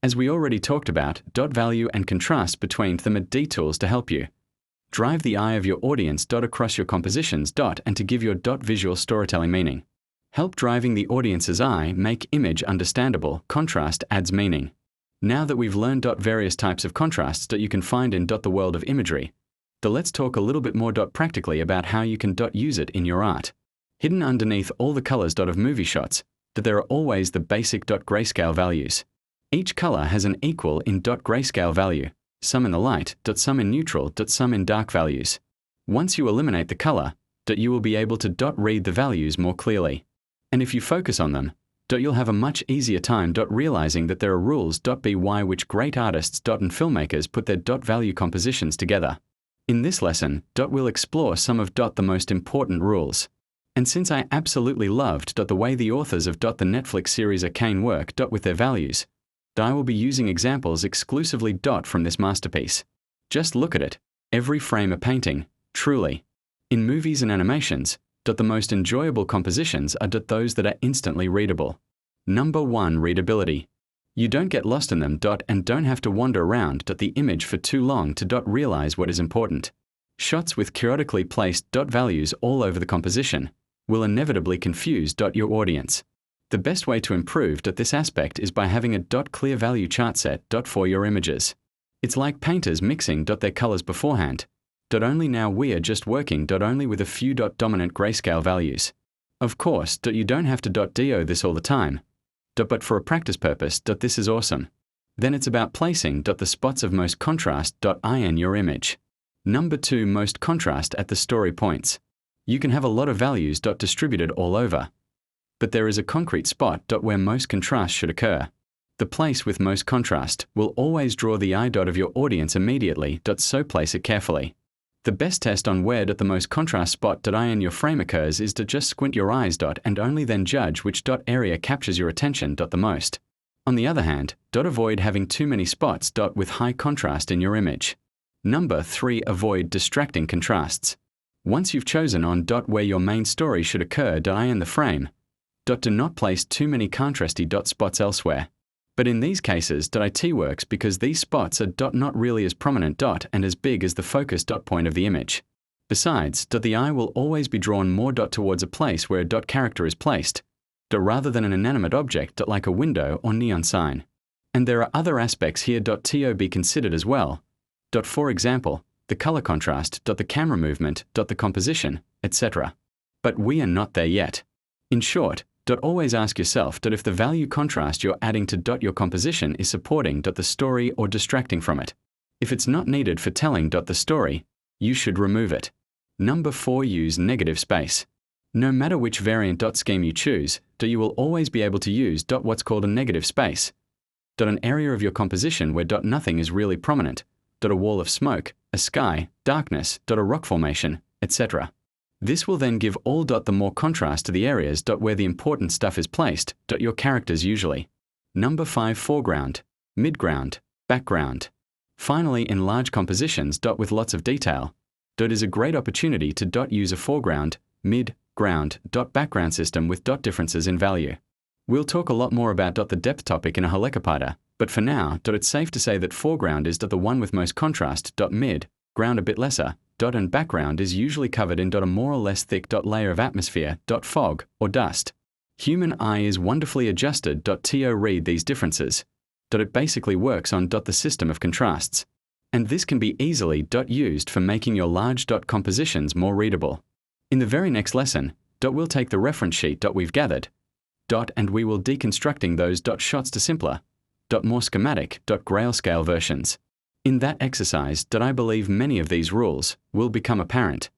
As we already talked about, dot value and contrast between them are D tools to help you. Drive the eye of your audience dot across your compositions dot and to give your dot visual storytelling meaning. Help driving the audience's eye make image understandable, contrast adds meaning. Now that we've learned dot various types of contrasts that you can find in dot the world of imagery, let's talk a little bit more dot practically about how you can dot use it in your art. Hidden underneath all the colors dot of movie shots, there are always the basic dot grayscale values. Each color has an equal in dot grayscale value, some in the light, some in neutral, some in dark values. Once you eliminate the color, you will be able to read the values more clearly. And if you focus on them, you'll have a much easier time realizing that there are rules by which great artists and filmmakers put their value compositions together. In this lesson, we'll explore some of the most important rules. And since I absolutely loved the way the authors of the Netflix series Arcane work with their values, I will be using examples exclusively from this masterpiece. Just look at it. Every frame a painting, truly. In movies and animations, the most enjoyable compositions are those that are instantly readable. Number 1, readability. You don't get lost in them and don't have to wander around the image for too long to realize what is important. Shots with chaotically placed values all over the composition will inevitably confuse your audience. The best way to improve this aspect is by having a clear value chart set for your images. It's like painters mixing their colors beforehand. Only now we are just working only with a few dominant grayscale values. Of course, you don't have to do this all the time. But for a practice purpose, this is awesome. Then it's about placing the spots of most contrast in your image. Number 2, most contrast at the story points. You can have a lot of values distributed all over. But there is a concrete spot where most contrast should occur. The place with most contrast will always draw the eye of your audience immediately, so place it carefully. The best test on where the most contrast spot in your frame occurs is to just squint your eyes and only then judge which area captures your attention the most. On the other hand, avoid having too many spots with high contrast in your image. Number 3, avoid distracting contrasts. Once you've chosen on where your main story should occur in the frame, do not place too many contrasty spots elsewhere. But in these cases, IT works because these spots are not really as prominent and as big as the focus point of the image. Besides, the eye will always be drawn more towards a place where a character is placed, rather than an inanimate object like a window or neon sign. And there are other aspects here to be considered as well. For example, the color contrast, the camera movement, the composition, etc. But we are not there yet. In short, always ask yourself if the value contrast you're adding to your composition is supporting the story or distracting from it. If it's not needed for telling the story, you should remove it. Number 4, use negative space. No matter which variant scheme you choose, you will always be able to use what's called a negative space. An area of your composition where nothing is really prominent, a wall of smoke, a sky, darkness, a rock formation, etc. This will then give all the more contrast to the areas where the important stuff is placed, your characters usually. Number 5, foreground, midground, background. Finally, in large compositions with lots of detail, is a great opportunity to use a foreground, mid-ground, background system with differences in value. We'll talk a lot more about the depth topic in a Halekapada, but for now, it's safe to say that foreground is the one with most contrast, mid-ground a bit lesser, and background is usually covered in a more or less thick layer of atmosphere, fog, or dust. Human eye is wonderfully adjusted to read these differences. It basically works on the system of contrasts. And this can be easily used for making your large compositions more readable. In the very next lesson, we'll take the reference sheet we've gathered, and we will deconstructing those shots to simpler, more schematic grayscale versions. In that exercise, I believe many of these rules will become apparent.